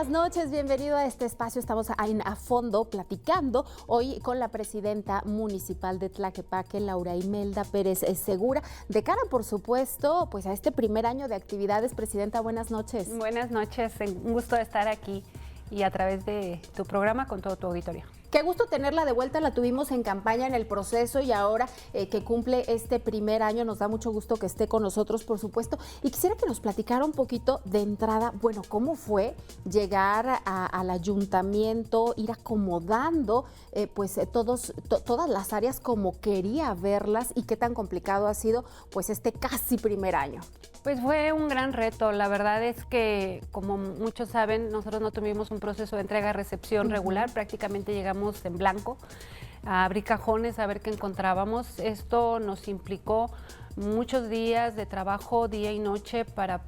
buenas noches, bienvenido a este espacio. Estamos a fondo platicando hoy con la presidenta municipal de Tlaquepaque, Laura Imelda Pérez Segura, de cara, por supuesto, pues a este primer año de actividades. Presidenta, buenas noches. Buenas noches, un gusto estar aquí y a través de tu programa con todo tu auditorio. Qué gusto tenerla de vuelta, la tuvimos en campaña en el proceso y ahora que cumple este primer año nos da mucho gusto que esté con nosotros, por supuesto. Y quisiera que nos platicara un poquito de entrada, bueno, cómo fue llegar al ayuntamiento, ir acomodando todas las áreas como quería verlas y qué tan complicado ha sido pues este casi primer año. Pues fue un gran reto, la verdad es que, como muchos saben, nosotros no tuvimos un proceso de entrega-recepción regular, prácticamente llegamos en blanco a abrir cajones, a ver qué encontrábamos. Esto nos implicó muchos días de trabajo, día y noche, para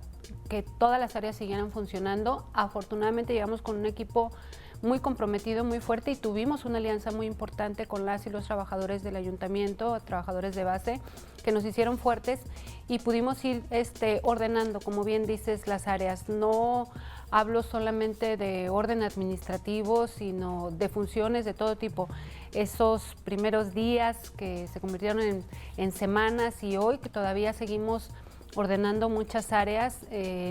que todas las áreas siguieran funcionando. Afortunadamente llegamos con un equipo muy comprometido, muy fuerte, y tuvimos una alianza muy importante con las y los trabajadores del ayuntamiento, trabajadores de base, que nos hicieron fuertes y pudimos ir ordenando, como bien dices, las áreas. No hablo solamente de orden administrativo, sino de funciones de todo tipo. Esos primeros días que se convirtieron en semanas y hoy que todavía seguimos ordenando muchas áreas,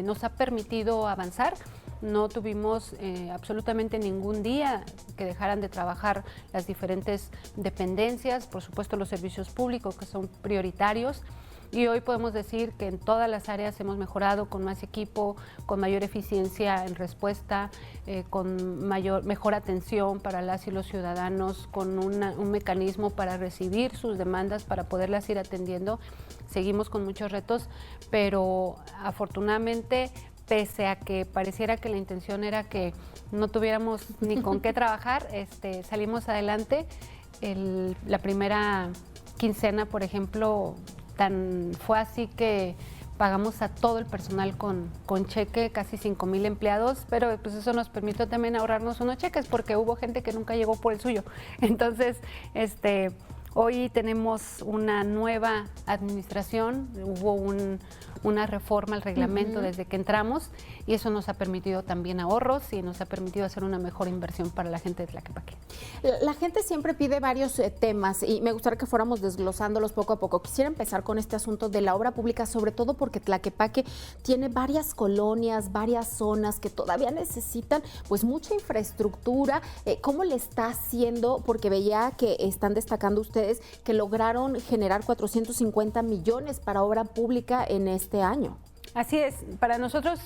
nos ha permitido avanzar. No tuvimos absolutamente ningún día que dejaran de trabajar las diferentes dependencias, por supuesto los servicios públicos que son prioritarios, y hoy podemos decir que en todas las áreas hemos mejorado con más equipo, con mayor eficiencia en respuesta, con mejor atención para las y los ciudadanos, con un mecanismo para recibir sus demandas, para poderlas ir atendiendo. Seguimos con muchos retos, pero afortunadamente, pese a que pareciera que la intención era que no tuviéramos ni con qué trabajar, salimos adelante. La primera quincena, por ejemplo, fue así que pagamos a todo el personal con cheque, casi 5,000 empleados, pero pues eso nos permitió también ahorrarnos unos cheques porque hubo gente que nunca llegó por el suyo. Entonces, hoy tenemos una nueva administración, hubo una reforma al reglamento desde que entramos y eso nos ha permitido también ahorros y nos ha permitido hacer una mejor inversión para la gente de Tlaquepaque. La gente siempre pide varios temas y me gustaría que fuéramos desglosándolos poco a poco. Quisiera empezar con este asunto de la obra pública, sobre todo porque Tlaquepaque tiene varias colonias, varias zonas que todavía necesitan pues mucha infraestructura. ¿Cómo le está haciendo? Porque veía que están destacando ustedes que lograron generar 450 millones para obra pública en este año. Así es, para nosotros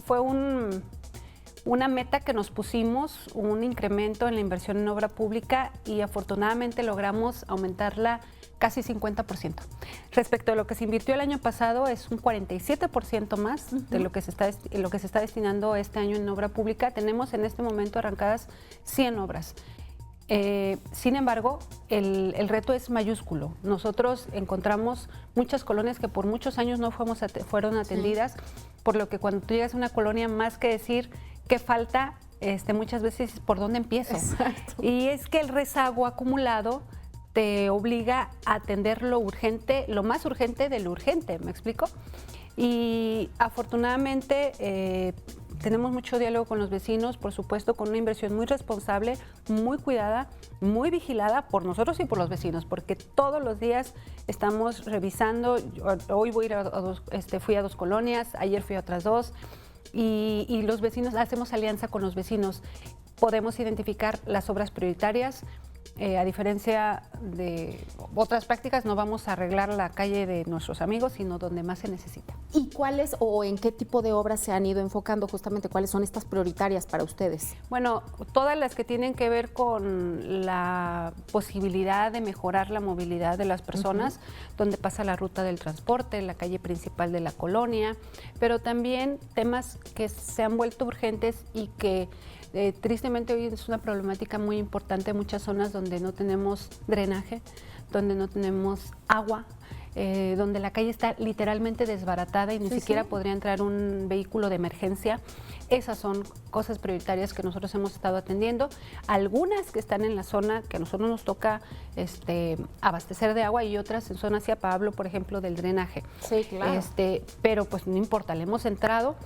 fue una meta que nos pusimos, un incremento en la inversión en obra pública y afortunadamente logramos aumentarla casi 50%. Respecto a lo que se invirtió el año pasado, es un 47% más de lo que se está destinando este año en obra pública. Tenemos en este momento arrancadas 100 obras. Sin embargo, el reto es mayúsculo. Nosotros encontramos muchas colonias que por muchos años no fueron atendidas, por lo que cuando tú llegas a una colonia, más que decir qué falta, muchas veces por dónde empiezo. Exacto. Y es que el rezago acumulado te obliga a atender lo urgente, lo más urgente de lo urgente, ¿me explico? Y afortunadamente tenemos mucho diálogo con los vecinos, por supuesto, con una inversión muy responsable, muy cuidada, muy vigilada por nosotros y por los vecinos, porque todos los días estamos revisando. Hoy voy a ir fui a 2 colonias, ayer fui a otras 2, y los vecinos, hacemos alianza con los vecinos. Podemos identificar las obras prioritarias. A diferencia de otras prácticas, no vamos a arreglar la calle de nuestros amigos, sino donde más se necesita. ¿Y cuáles o en qué tipo de obras se han ido enfocando justamente? ¿Cuáles son estas prioritarias para ustedes? Bueno, todas las que tienen que ver con la posibilidad de mejorar la movilidad de las personas, donde pasa la ruta del transporte, la calle principal de la colonia, pero también temas que se han vuelto urgentes y que tristemente hoy es una problemática muy importante en muchas zonas donde no tenemos drenaje, donde no tenemos agua, donde la calle está literalmente desbaratada y ni siquiera podría entrar un vehículo de emergencia. Esas son cosas prioritarias que nosotros hemos estado atendiendo. Algunas que están en la zona que a nosotros nos toca abastecer de agua y otras en zona hacia Pablo, por ejemplo, del drenaje. Sí, claro. Pero pues no importa, le hemos entrado.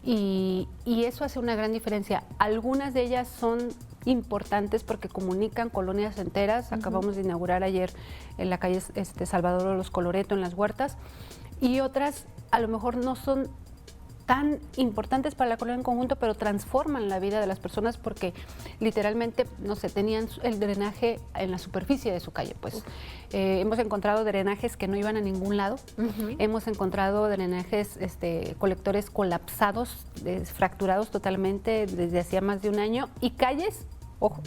y eso hace una gran diferencia. Algunas de ellas son importantes porque comunican colonias enteras. Acabamos de inaugurar ayer en la calle Salvador Los Coloreto, en Las Huertas, y otras a lo mejor no son tan importantes para la colonia en conjunto, pero transforman la vida de las personas porque literalmente, no sé, tenían el drenaje en la superficie de su calle. Pues hemos encontrado drenajes que no iban a ningún lado, hemos encontrado drenajes, colectores colapsados, fracturados totalmente desde hacía más de un año, y calles, ojo,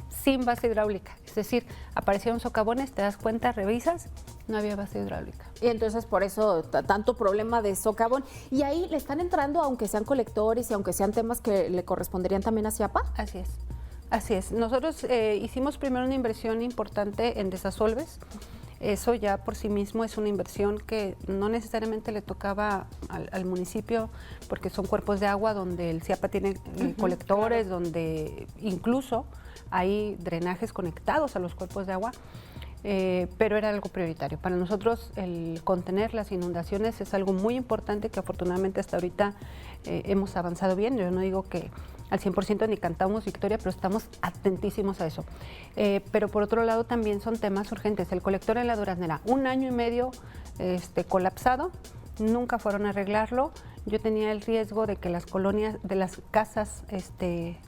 sin base hidráulica. Es decir, aparecieron socavones, te das cuenta, revisas, no había base hidráulica. Y entonces por eso tanto problema de socavón. Y ahí le están entrando, aunque sean colectores y aunque sean temas que le corresponderían también a CIAPA. Así es. Así es. Nosotros hicimos primero una inversión importante en desasolves. Eso ya por sí mismo es una inversión que no necesariamente le tocaba al municipio, porque son cuerpos de agua donde el CIAPA tiene colectores, claro, donde incluso hay drenajes conectados a los cuerpos de agua. Pero era algo prioritario. Para nosotros el contener las inundaciones es algo muy importante que afortunadamente hasta ahorita hemos avanzado bien. Yo no digo que al 100% ni cantamos victoria, pero estamos atentísimos a eso. Pero por otro lado también son temas urgentes. El colector en la Duraznera, 1 año y medio colapsado, nunca fueron a arreglarlo. Yo tenía el riesgo de que las colonias, de las casas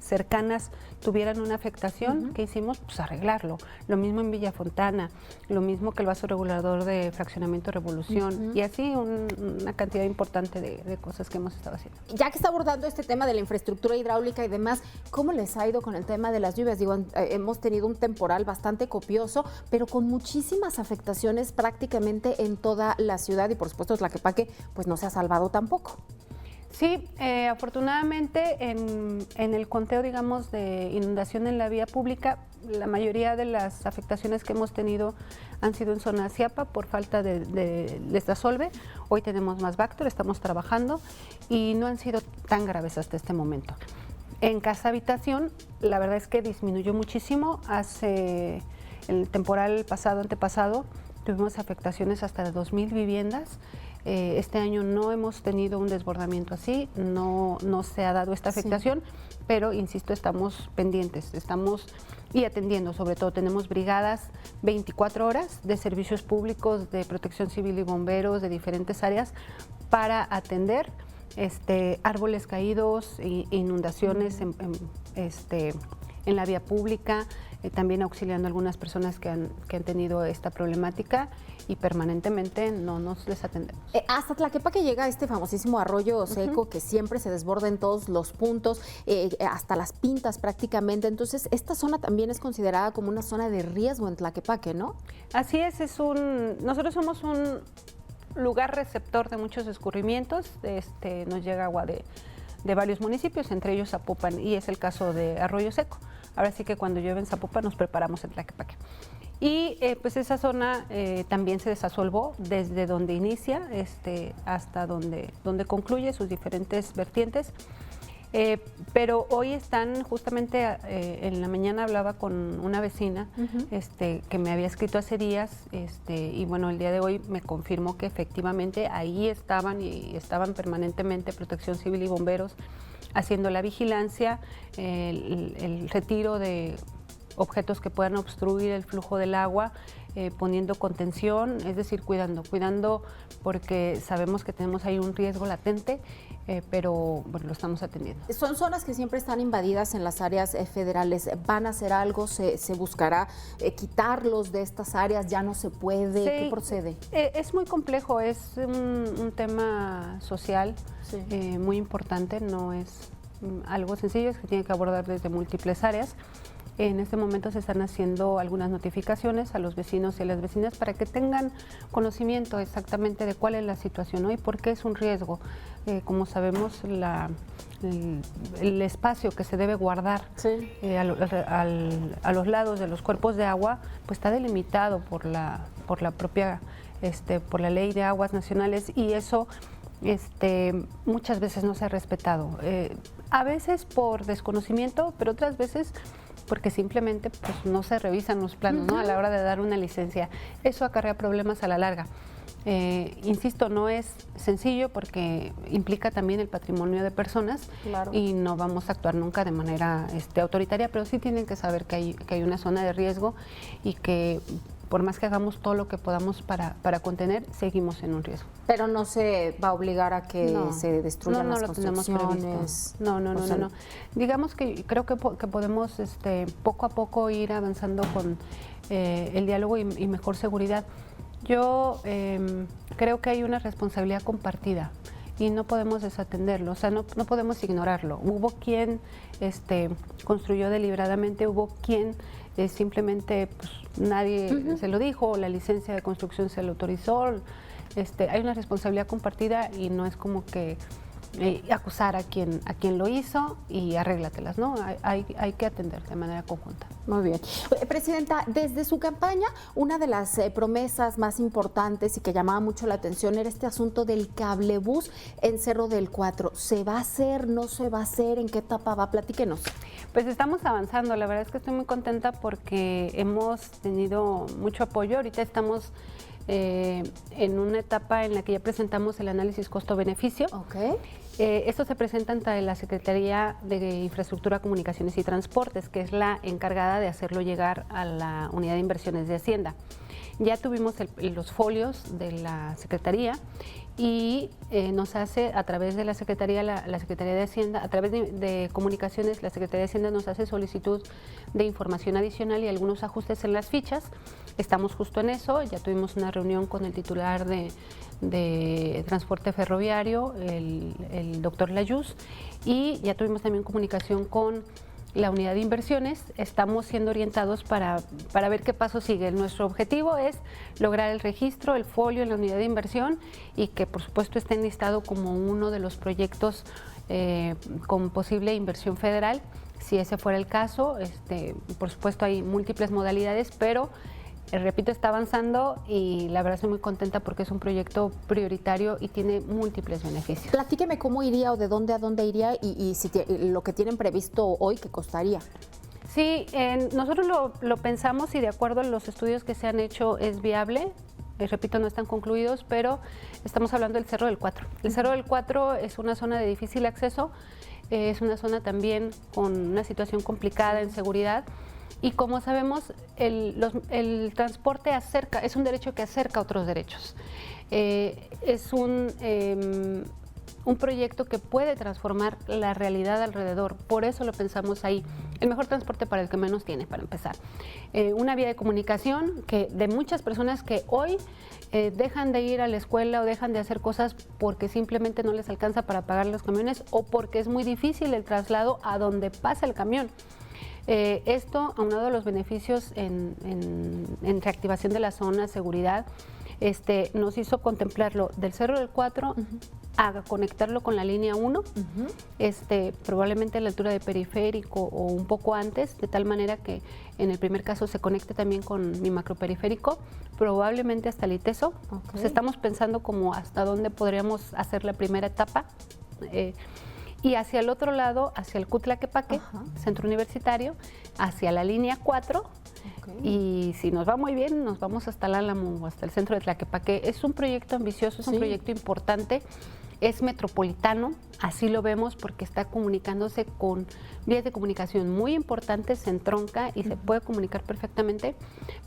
cercanas tuvieran una afectación. ¿Qué hicimos? Pues arreglarlo. Lo mismo en Villa Fontana, lo mismo que el vaso regulador de fraccionamiento Revolución, y así una cantidad importante de cosas que hemos estado haciendo. Ya que está abordando este tema de la infraestructura hidráulica y demás, ¿cómo les ha ido con el tema de las lluvias? Digo, hemos tenido un temporal bastante copioso, pero con muchísimas afectaciones prácticamente en toda la ciudad, y por supuesto Tlaquepaque pues no se ha salvado tampoco. Sí, afortunadamente en el conteo, digamos, de inundación en la vía pública, la mayoría de las afectaciones que hemos tenido han sido en zona CIAPA por falta de desasolve. Hoy tenemos más Bactor, estamos trabajando y no han sido tan graves hasta este momento. En casa habitación, la verdad es que disminuyó muchísimo. Hace el temporal antepasado, tuvimos afectaciones hasta de 2,000 viviendas. Este año no hemos tenido un desbordamiento así, no se ha dado esta afectación, pero insisto, estamos pendientes, estamos y atendiendo. Sobre todo tenemos brigadas 24 horas de servicios públicos, de protección civil y bomberos de diferentes áreas para atender árboles caídos, inundaciones en la vía pública, también auxiliando a algunas personas que han tenido esta problemática, y permanentemente no nos les atendemos. Hasta Tlaquepaque llega este famosísimo arroyo seco que siempre se desborda en todos los puntos, hasta las Pintas prácticamente. Entonces, esta zona también es considerada como una zona de riesgo en Tlaquepaque, ¿no? Así es, nosotros somos un lugar receptor de muchos escurrimientos. Nos llega agua de varios municipios, entre ellos Zapopan, y es el caso de Arroyo Seco. Ahora sí que cuando llueve en Zapopan nos preparamos en Tlaquepaque. Y pues esa zona también se desasolvó desde donde inicia hasta donde concluye sus diferentes vertientes. Pero hoy están justamente, en la mañana hablaba con una vecina que me había escrito hace días, y bueno, el día de hoy me confirmó que efectivamente ahí estaban permanentemente Protección Civil y bomberos haciendo la vigilancia, el retiro de objetos que puedan obstruir el flujo del agua, poniendo contención, es decir, cuidando porque sabemos que tenemos ahí un riesgo latente, pero bueno, lo estamos atendiendo. Son zonas que siempre están invadidas en las áreas federales. ¿Van a hacer algo? ¿Se buscará quitarlos de estas áreas? ¿Ya no se puede? Sí, ¿qué procede? Es muy complejo, es un tema social muy importante, no es algo sencillo, es que tiene que abordar desde múltiples áreas. En este momento se están haciendo algunas notificaciones a los vecinos y a las vecinas para que tengan conocimiento exactamente de cuál es la situación, ¿no? Y por qué es un riesgo. Como sabemos, el espacio que se debe guardar a los lados de los cuerpos de agua pues está delimitado por la propia por la Ley de Aguas Nacionales, y eso muchas veces no se ha respetado. A veces por desconocimiento, pero otras veces porque simplemente pues, no se revisan los planos, ¿no? A la hora de dar una licencia. Eso acarrea problemas a la larga. Insisto, no es sencillo porque implica también el patrimonio de personas. Claro. Y no vamos a actuar nunca de manera autoritaria, pero sí tienen que saber que hay una zona de riesgo y que por más que hagamos todo lo que podamos para contener, seguimos en un riesgo. Pero no se va a obligar a que se destruyan las lo tenemos construcciones. previsto. No. Digamos que creo que podemos poco a poco ir avanzando con el diálogo y mejor seguridad. Yo creo que hay una responsabilidad compartida y no podemos desatenderlo, o sea, no podemos ignorarlo. Hubo quien construyó deliberadamente, hubo quien simplemente pues, nadie se lo dijo, la licencia de construcción se lo autorizó. Hay una responsabilidad compartida y no es como que acusar a quien lo hizo y arréglatelas, ¿no? Hay que atender de manera conjunta. Muy bien. Presidenta, desde su campaña, una de las promesas más importantes y que llamaba mucho la atención era este asunto del cablebús en Cerro del Cuatro. ¿Se va a hacer? ¿No se va a hacer? ¿En qué etapa va? Platíquenos. Pues estamos avanzando. La verdad es que estoy muy contenta porque hemos tenido mucho apoyo. Ahorita estamos en una etapa en la que ya presentamos el análisis costo-beneficio. Okay. Esto se presenta ante la Secretaría de Infraestructura, Comunicaciones y Transportes, que es la encargada de hacerlo llegar a la Unidad de Inversiones de Hacienda. Ya tuvimos los folios de la Secretaría y nos hace a través de la Secretaría, la Secretaría de Hacienda, a través de Comunicaciones, la Secretaría de Hacienda nos hace solicitud de información adicional y algunos ajustes en las fichas. Estamos justo en eso, ya tuvimos una reunión con el titular de transporte ferroviario, el doctor Layuz, y ya tuvimos también comunicación con la unidad de inversiones. Estamos siendo orientados para ver qué paso sigue. Nuestro objetivo es lograr el registro, el folio en la unidad de inversión y que por supuesto esté enlistado como uno de los proyectos con posible inversión federal. Si ese fuera el caso, por supuesto hay múltiples modalidades, pero repito, está avanzando y la verdad estoy muy contenta porque es un proyecto prioritario y tiene múltiples beneficios. Platíqueme cómo iría o de dónde a dónde iría y si lo que tienen previsto hoy, ¿qué costaría? Sí, nosotros lo pensamos y de acuerdo a los estudios que se han hecho es viable. Repito, no están concluidos, pero estamos hablando del Cerro del Cuatro. El Cerro del Cuatro es una zona de difícil acceso, es una zona también con una situación complicada en seguridad. Y como sabemos, el transporte es un derecho que acerca a otros derechos. Es un proyecto que puede transformar la realidad alrededor, por eso lo pensamos ahí. El mejor transporte para el que menos tiene, para empezar. Una vía de comunicación que de muchas personas que hoy dejan de ir a la escuela o dejan de hacer cosas porque simplemente no les alcanza para pagar los camiones o porque es muy difícil el traslado a donde pasa el camión. Esto, aunado a los beneficios en reactivación de la zona, seguridad, nos hizo contemplarlo del Cerro del Cuatro a conectarlo con la línea 1, probablemente a la altura de Periférico o un poco antes, de tal manera que en el primer caso se conecte también con mi macroperiférico, probablemente hasta el ITESO. Okay. Pues estamos pensando como hasta dónde podríamos hacer la primera etapa. Y hacia el otro lado, hacia el Cutlaquepaque, centro universitario, hacia la línea 4, y si nos va muy bien, nos vamos hasta el Álamo, hasta el centro de Tlaquepaque. Es un proyecto ambicioso, es un proyecto importante, es metropolitano, así lo vemos porque está comunicándose con vías de comunicación muy importantes, se entronca y se puede comunicar perfectamente,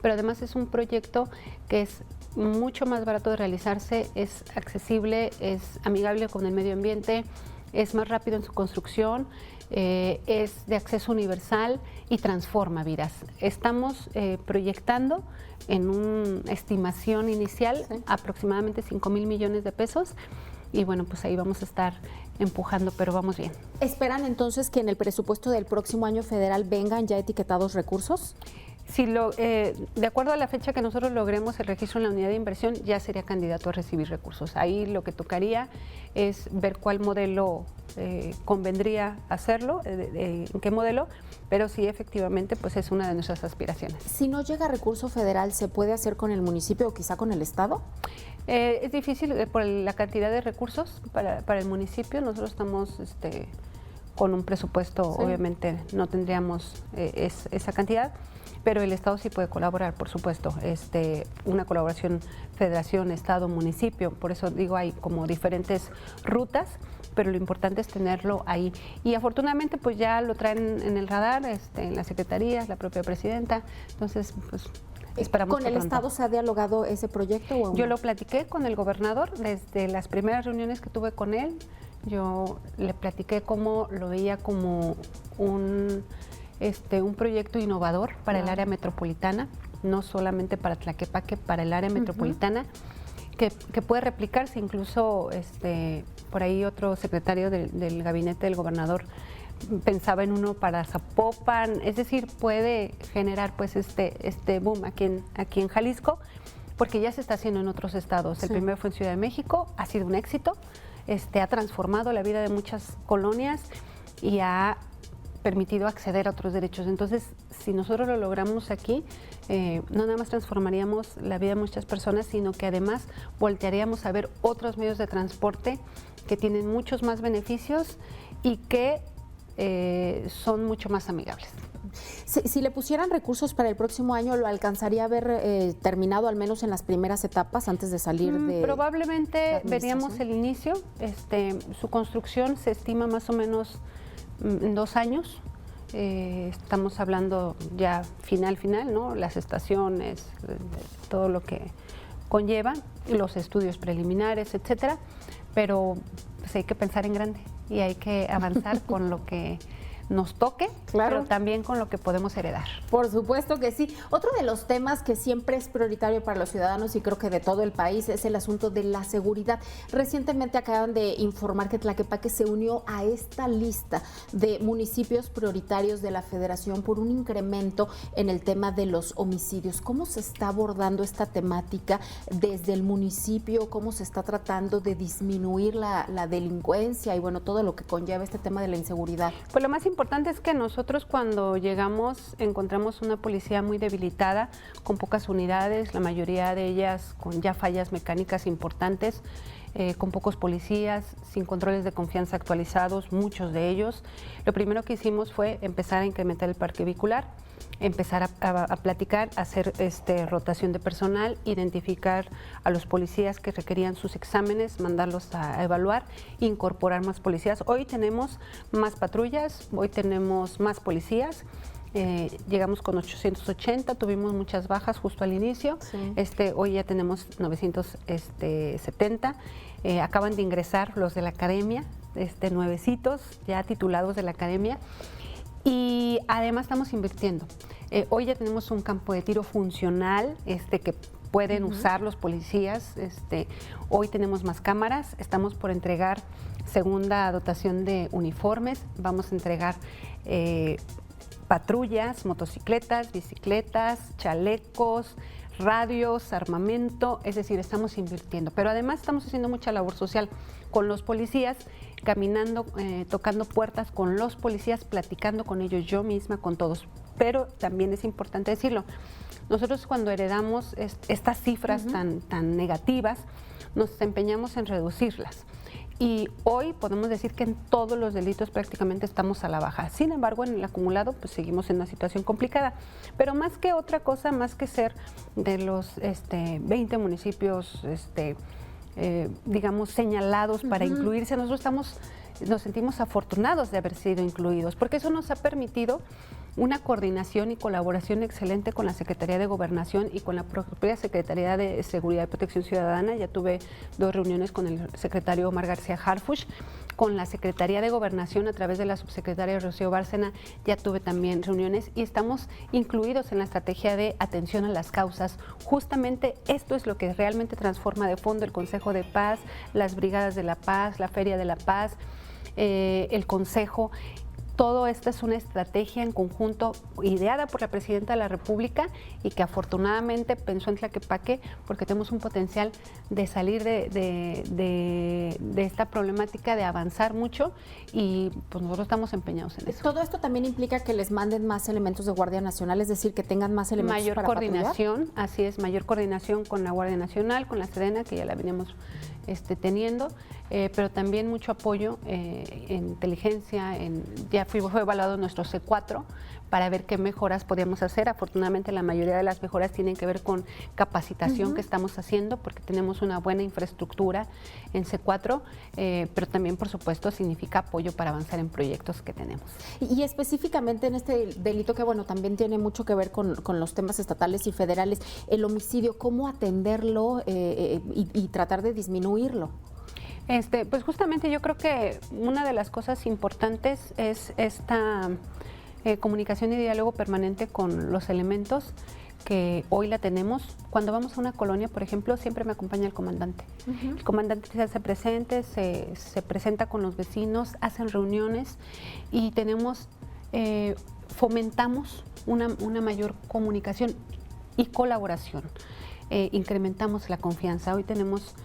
pero además es un proyecto que es mucho más barato de realizarse, es accesible, es amigable con el medio ambiente, es más rápido en su construcción, es de acceso universal y transforma vidas. Estamos proyectando en una estimación inicial aproximadamente 5,000 millones de pesos y bueno, pues ahí vamos a estar empujando, pero vamos bien. ¿Esperan entonces que en el presupuesto del próximo año federal vengan ya etiquetados recursos? Si de acuerdo a la fecha que nosotros logremos el registro en la unidad de inversión, ya sería candidato a recibir recursos. Ahí lo que tocaría es ver cuál modelo convendría hacerlo, en qué modelo, pero sí efectivamente pues es una de nuestras aspiraciones. Si no llega recurso federal, ¿se puede hacer con el municipio o quizá con el estado? Es difícil por la cantidad de recursos para el municipio. Nosotros estamos con un presupuesto, Sí. obviamente no tendríamos esa cantidad, pero el Estado sí puede colaborar, por supuesto, una colaboración federación, Estado, municipio, por eso digo, hay como diferentes rutas, pero lo importante es tenerlo ahí. Y afortunadamente pues ya lo traen en el radar, en las secretarías, la propia presidenta, entonces pues esperamos ¿Con que el pronto. Estado se ha dialogado ese proyecto o aún Yo no? lo platiqué con el gobernador desde las primeras reuniones que tuve con él. Yo le platiqué cómo lo veía como un proyecto innovador para el Claro. área metropolitana, no solamente para Tlaquepaque, para el área metropolitana, que puede replicarse. Incluso por ahí otro secretario del gabinete del gobernador pensaba en uno para Zapopan, es decir, puede generar pues este boom aquí en Jalisco, porque ya se está haciendo en otros estados. El Sí. primero fue en Ciudad de México, ha sido un éxito, ha transformado la vida de muchas colonias y ha permitido acceder a otros derechos. Entonces, si nosotros lo logramos aquí, no nada más transformaríamos la vida de muchas personas, sino que además voltearíamos a ver otros medios de transporte que tienen muchos más beneficios y que son mucho más amigables. Si le pusieran recursos para el próximo año, ¿lo alcanzaría a ver terminado al menos en las primeras etapas antes de salir de Probablemente la veríamos administración? el inicio. Su construcción se estima más o menos en 2 años. Estamos hablando ya final, ¿no? Las estaciones, todo lo que conlleva, los estudios preliminares, etcétera. Pero pues, hay que pensar en grande y hay que avanzar con lo que nos toque, Claro. pero también con lo que podemos heredar. Por supuesto que sí. Otro de los temas que siempre es prioritario para los ciudadanos y creo que de todo el país es el asunto de la seguridad. Recientemente acaban de informar que Tlaquepaque se unió a esta lista de municipios prioritarios de la Federación por un incremento en el tema de los homicidios. ¿Cómo se está abordando esta temática desde el municipio? ¿Cómo se está tratando de disminuir la delincuencia y bueno, todo lo que conlleva este tema de la inseguridad? Pues lo más importante es que nosotros cuando llegamos encontramos una policía muy debilitada, con pocas unidades, la mayoría de ellas con ya fallas mecánicas importantes, con pocos policías, sin controles de confianza actualizados, muchos de ellos. Lo primero que hicimos fue empezar a incrementar el parque vehicular, empezar a platicar, hacer rotación de personal, identificar a los policías que requerían sus exámenes, mandarlos a evaluar, incorporar más policías. Hoy tenemos más patrullas, hoy tenemos más policías. Llegamos con 880, tuvimos muchas bajas justo al inicio. Sí. Hoy ya tenemos 970. Acaban de ingresar los de la academia, nuevecitos, ya titulados de la academia. Y además estamos invirtiendo. Hoy ya tenemos un campo de tiro funcional que pueden usar los policías. Hoy tenemos más cámaras, estamos por entregar segunda dotación de uniformes, vamos a entregar patrullas, motocicletas, bicicletas, chalecos, radios, armamento, es decir, estamos invirtiendo. Pero además estamos haciendo mucha labor social con los policías, caminando, tocando puertas con los policías, platicando con ellos, yo misma, con todos. Pero también es importante decirlo, nosotros cuando heredamos estas cifras tan negativas, nos empeñamos en reducirlas. Y hoy podemos decir que en todos los delitos prácticamente estamos a la baja. Sin embargo, en el acumulado pues seguimos en una situación complicada. Pero más que otra cosa, más que ser de los 20 municipios, digamos, señalados para incluirse, nosotros nos sentimos afortunados de haber sido incluidos, porque eso nos ha permitido una coordinación y colaboración excelente con la Secretaría de Gobernación y con la propia Secretaría de Seguridad y Protección Ciudadana. Ya tuve 2 reuniones con el secretario Omar García Harfuch, con la Secretaría de Gobernación a través de la subsecretaria Rocío Bárcena, ya tuve también reuniones y estamos incluidos en la estrategia de atención a las causas. Justamente esto es lo que realmente transforma de fondo el Consejo de Paz, las Brigadas de la Paz, la Feria de la Paz, el Consejo. Todo esto es una estrategia en conjunto ideada por la Presidenta de la República y que afortunadamente pensó en Tlaquepaque porque tenemos un potencial de salir de esta problemática, de avanzar mucho y pues nosotros estamos empeñados en eso. Todo esto también implica que les manden más elementos de Guardia Nacional, es decir, que tengan más elementos Mayor para coordinación, patrullar. así es, mayor coordinación con la Guardia Nacional, con la Sedena, que ya la venimos teniendo. pero también mucho apoyo en inteligencia, fue evaluado nuestro C4 para ver qué mejoras podíamos hacer. Afortunadamente la mayoría de las mejoras tienen que ver con capacitación que estamos haciendo, porque tenemos una buena infraestructura en C4, pero también, por supuesto, significa apoyo para avanzar en proyectos que tenemos. Y específicamente en este delito que, bueno, también tiene mucho que ver con los temas estatales y federales, el homicidio, ¿cómo atenderlo y tratar de disminuirlo? Pues justamente yo creo que una de las cosas importantes es esta comunicación y diálogo permanente con los elementos, que hoy la tenemos. Cuando vamos a una colonia, por ejemplo, siempre me acompaña el comandante. El comandante se hace presente, se presenta con los vecinos, hacen reuniones y fomentamos una mayor comunicación y colaboración. Incrementamos la confianza. Hoy tenemos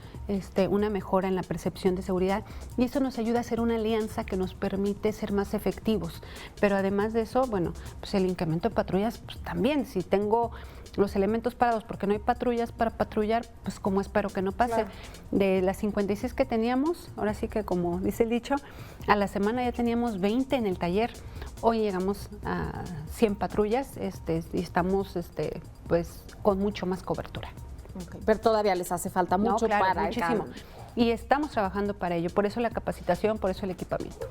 una mejora en la percepción de seguridad y eso nos ayuda a hacer una alianza que nos permite ser más efectivos. Pero además de eso, bueno, pues el incremento de patrullas, pues también, si tengo los elementos parados porque no hay patrullas para patrullar, pues como espero que no pase. Claro. De las 56 que teníamos, ahora sí que como dice el dicho, a la semana ya teníamos 20 en el taller. Hoy llegamos a 100 patrullas y estamos pues con mucho más cobertura. Okay. Pero todavía les hace falta mucho, claro, para muchísimo. Y estamos trabajando para ello, por eso la capacitación, por eso el equipamiento.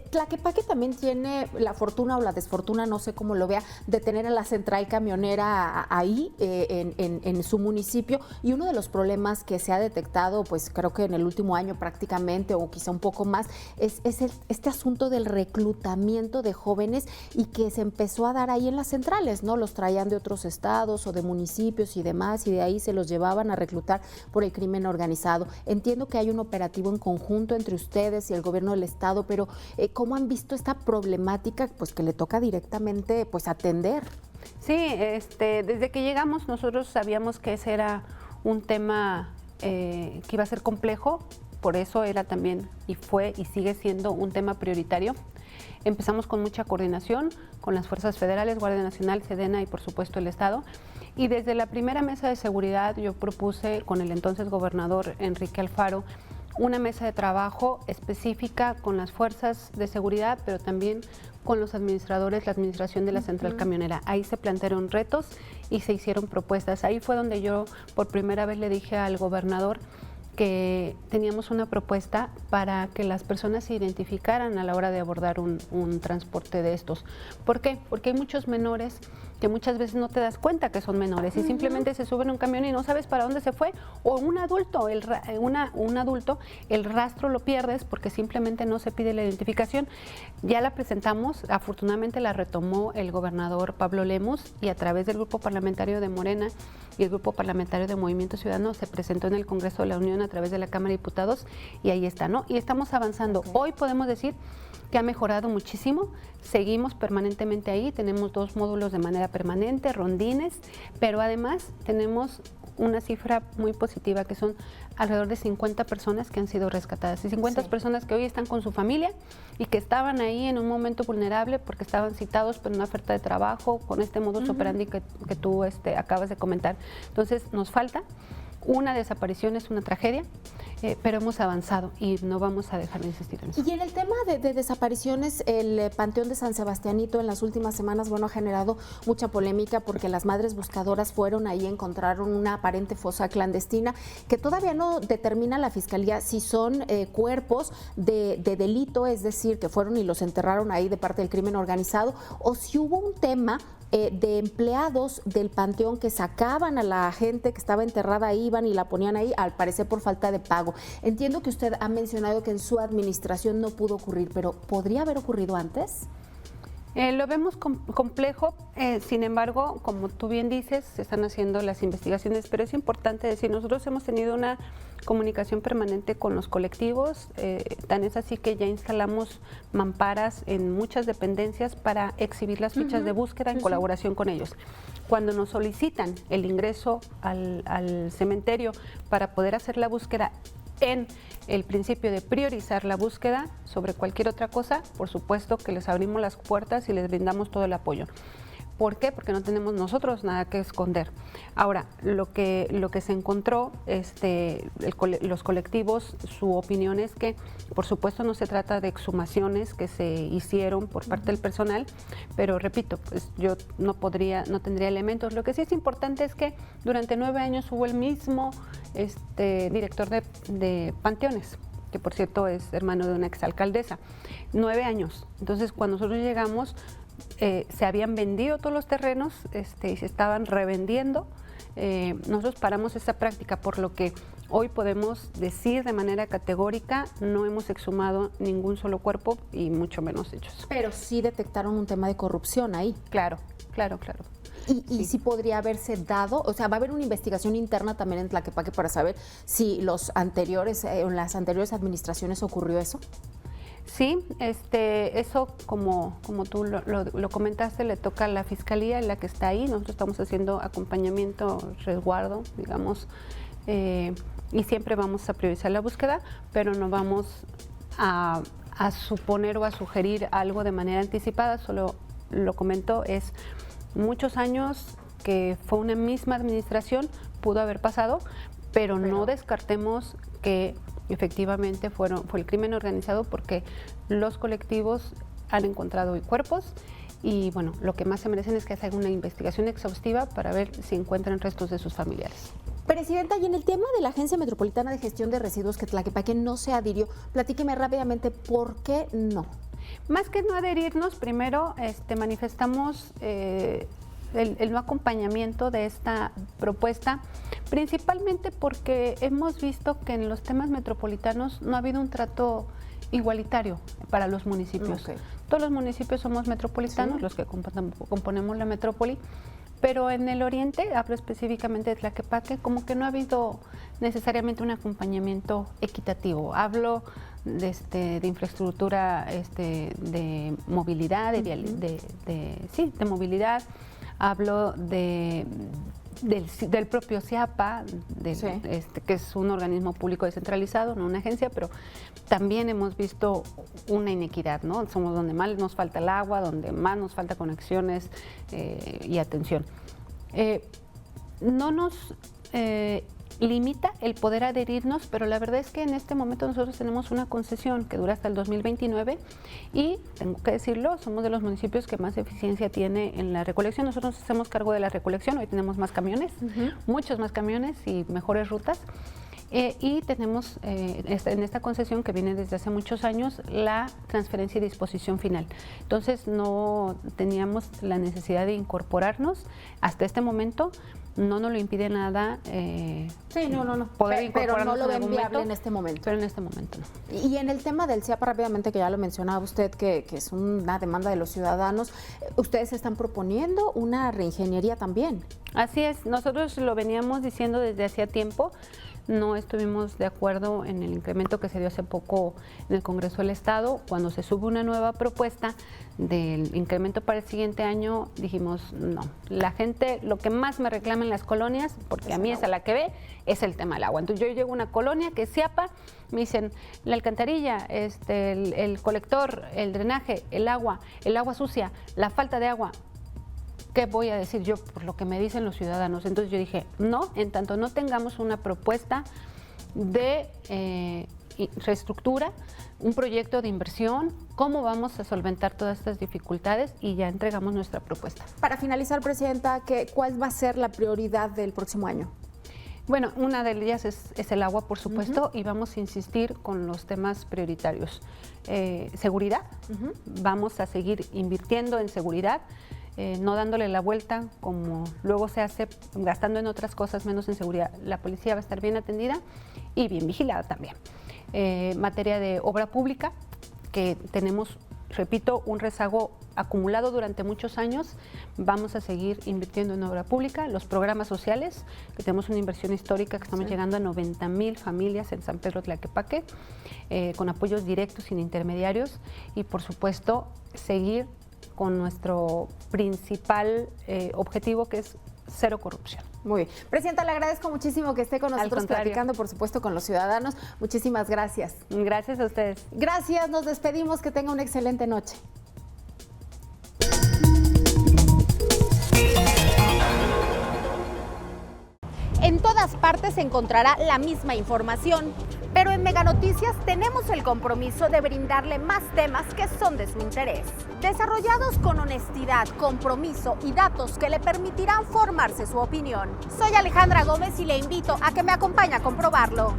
Tlaquepaque también tiene la fortuna o la desfortuna, no sé cómo lo vea, de tener a la central camionera ahí en su municipio, y uno de los problemas que se ha detectado, pues creo que en el último año prácticamente, o quizá un poco más, es este asunto del reclutamiento de jóvenes y que se empezó a dar ahí en las centrales, ¿no? Los traían de otros estados o de municipios y demás, y de ahí se los llevaban a reclutar por el crimen organizado. Entiendo que hay un operativo en conjunto entre ustedes y el gobierno del estado, pero ¿cómo han visto esta problemática, pues que le toca directamente pues atender? Sí, desde que llegamos nosotros sabíamos que ese era un tema que iba a ser complejo, por eso era también y fue y sigue siendo un tema prioritario. Empezamos con mucha coordinación con las fuerzas federales, Guardia Nacional, Sedena y por supuesto el estado. Y desde la primera mesa de seguridad yo propuse con el entonces gobernador Enrique Alfaro una mesa de trabajo específica con las fuerzas de seguridad, pero también con los administradores, la administración de la central camionera. Ahí se plantearon retos y se hicieron propuestas. Ahí fue donde yo por primera vez le dije al gobernador que teníamos una propuesta para que las personas se identificaran a la hora de abordar un transporte de estos. ¿Por qué? Porque hay muchos menores que muchas veces no te das cuenta que son menores y simplemente se suben a un camión y no sabes para dónde se fue, o un adulto, el rastro lo pierdes porque simplemente no se pide la identificación. Ya la presentamos, afortunadamente la retomó el gobernador Pablo Lemus y a través del grupo parlamentario de Morena y el grupo parlamentario de Movimiento Ciudadano se presentó en el Congreso de la Unión a través de la Cámara de Diputados y ahí está, ¿no? Y estamos avanzando. Okay. Hoy podemos decir que ha mejorado muchísimo, seguimos permanentemente ahí, tenemos 2 módulos de manera permanente, rondines, pero además tenemos una cifra muy positiva que son alrededor de 50 personas que han sido rescatadas y 50 personas que hoy están con su familia y que estaban ahí en un momento vulnerable porque estaban citados por una oferta de trabajo con este modus operandi que tú acabas de comentar. Entonces nos falta. Una desaparición es una tragedia, pero hemos avanzado y no vamos a dejar de insistir en eso. Y en el tema de desapariciones, el Panteón de San Sebastianito en las últimas semanas, bueno, ha generado mucha polémica porque las madres buscadoras fueron ahí, encontraron una aparente fosa clandestina que todavía no determina la Fiscalía si son cuerpos de delito, es decir, que fueron y los enterraron ahí de parte del crimen organizado, o si hubo un tema de empleados del panteón que sacaban a la gente que estaba enterrada, iban y la ponían ahí, al parecer por falta de pago. Entiendo que usted ha mencionado que en su administración no pudo ocurrir, pero ¿podría haber ocurrido antes? Lo vemos complejo, sin embargo, como tú bien dices, se están haciendo las investigaciones, pero es importante decir, nosotros hemos tenido una comunicación permanente con los colectivos, tan es así que ya instalamos mamparas en muchas dependencias para exhibir las fichas de búsqueda en colaboración con ellos. Cuando nos solicitan el ingreso al cementerio para poder hacer la búsqueda en el principio de priorizar la búsqueda sobre cualquier otra cosa, por supuesto que les abrimos las puertas y les brindamos todo el apoyo. ¿Por qué? Porque no tenemos nosotros nada que esconder. Ahora, lo que se encontró, los colectivos, su opinión es que, por supuesto, no se trata de exhumaciones que se hicieron por parte del personal, pero repito, pues yo no tendría elementos. Lo que sí es importante es que durante 9 años hubo el mismo director de Panteones, que por cierto es hermano de una exalcaldesa. 9 años. Entonces, cuando nosotros llegamos, se habían vendido todos los terrenos y se estaban revendiendo. Nosotros paramos esta práctica, por lo que hoy podemos decir de manera categórica, no hemos exhumado ningún solo cuerpo y mucho menos hechos. Pero sí detectaron un tema de corrupción ahí. Claro. Y sí podría haberse dado, o sea, va a haber una investigación interna también en Tlaquepaque para saber si en las anteriores administraciones ocurrió eso. Sí, eso como tú lo comentaste, le toca a la Fiscalía, en la que está ahí. Nosotros estamos haciendo acompañamiento, resguardo, digamos, y siempre vamos a priorizar la búsqueda, pero no vamos a suponer o a sugerir algo de manera anticipada. Solo lo comento, es muchos años que fue una misma administración, pudo haber pasado, pero no descartemos que efectivamente fue el crimen organizado, porque los colectivos han encontrado hoy cuerpos y bueno, lo que más se merecen es que se haga una investigación exhaustiva para ver si encuentran restos de sus familiares. Presidenta, y en el tema de la Agencia Metropolitana de Gestión de Residuos, que Tlaquepaque no se adhirió, platíqueme rápidamente por qué no. Más que no adherirnos, primero manifestamos el no acompañamiento de esta propuesta, principalmente porque hemos visto que en los temas metropolitanos no ha habido un trato igualitario para los municipios. Okay. Todos los municipios somos metropolitanos, sí, los que componemos la metrópoli, pero en el oriente, hablo específicamente de Tlaquepaque, como que no ha habido necesariamente un acompañamiento equitativo. Hablo de infraestructura, de movilidad, de movilidad. Hablo del propio CIAPA, sí, que es un organismo público descentralizado, no una agencia, pero también hemos visto una inequidad, ¿no? Somos donde más nos falta el agua, donde más nos falta conexiones y atención. No nos limita el poder adherirnos, pero la verdad es que en este momento nosotros tenemos una concesión que dura hasta el 2029 y, tengo que decirlo, somos de los municipios que más eficiencia tiene en la recolección. Nosotros nos hacemos cargo de la recolección, hoy tenemos más camiones, muchos más camiones y mejores rutas. Y tenemos en esta concesión, que viene desde hace muchos años, la transferencia y disposición final. Entonces no teníamos la necesidad de incorporarnos hasta este momento. No nos lo impide nada poder incorporarnos, pero no lo ven viable en este momento. Pero en este momento no. Y en el tema del CIAPA, rápidamente, que ya lo mencionaba usted, que es una demanda de los ciudadanos, ustedes están proponiendo una reingeniería también. Así es, nosotros lo veníamos diciendo desde hacía tiempo. No estuvimos de acuerdo en el incremento que se dio hace poco en el Congreso del Estado. Cuando se sube una nueva propuesta del incremento para el siguiente año, dijimos no. La gente, lo que más me reclama en las colonias, porque a mí es a la que ve, es el tema del agua. Entonces yo llego a una colonia que es CIAPA, me dicen la alcantarilla, el colector, el drenaje, el agua sucia, la falta de agua. ¿Qué voy a decir yo por lo que me dicen los ciudadanos? Entonces yo dije, no, en tanto no tengamos una propuesta de reestructura, un proyecto de inversión, cómo vamos a solventar todas estas dificultades, y ya entregamos nuestra propuesta. Para finalizar, Presidenta, ¿cuál va a ser la prioridad del próximo año? Bueno, una de ellas es el agua, por supuesto, y vamos a insistir con los temas prioritarios. Seguridad, vamos a seguir invirtiendo en seguridad, no dándole la vuelta como luego se hace, gastando en otras cosas menos en seguridad. La policía va a estar bien atendida y bien vigilada también. Materia de obra pública, que tenemos, repito, un rezago acumulado durante muchos años. Vamos a seguir invirtiendo en obra pública. Los programas sociales, que tenemos una inversión histórica, que estamos llegando a 90,000 familias en San Pedro Tlaquepaque, con apoyos directos, sin intermediarios, y por supuesto seguir con nuestro principal objetivo, que es cero corrupción. Muy bien. Presidenta, le agradezco muchísimo que esté con nosotros platicando, por supuesto, con los ciudadanos. Muchísimas gracias. Gracias a ustedes. Gracias, nos despedimos. Que tenga una excelente noche. partes encontrará la misma información. Pero en Mega Noticias tenemos el compromiso de brindarle más temas que son de su interés, desarrollados con honestidad, compromiso y datos que le permitirán formarse su opinión. Soy Alejandra Gómez y le invito a que me acompañe a comprobarlo.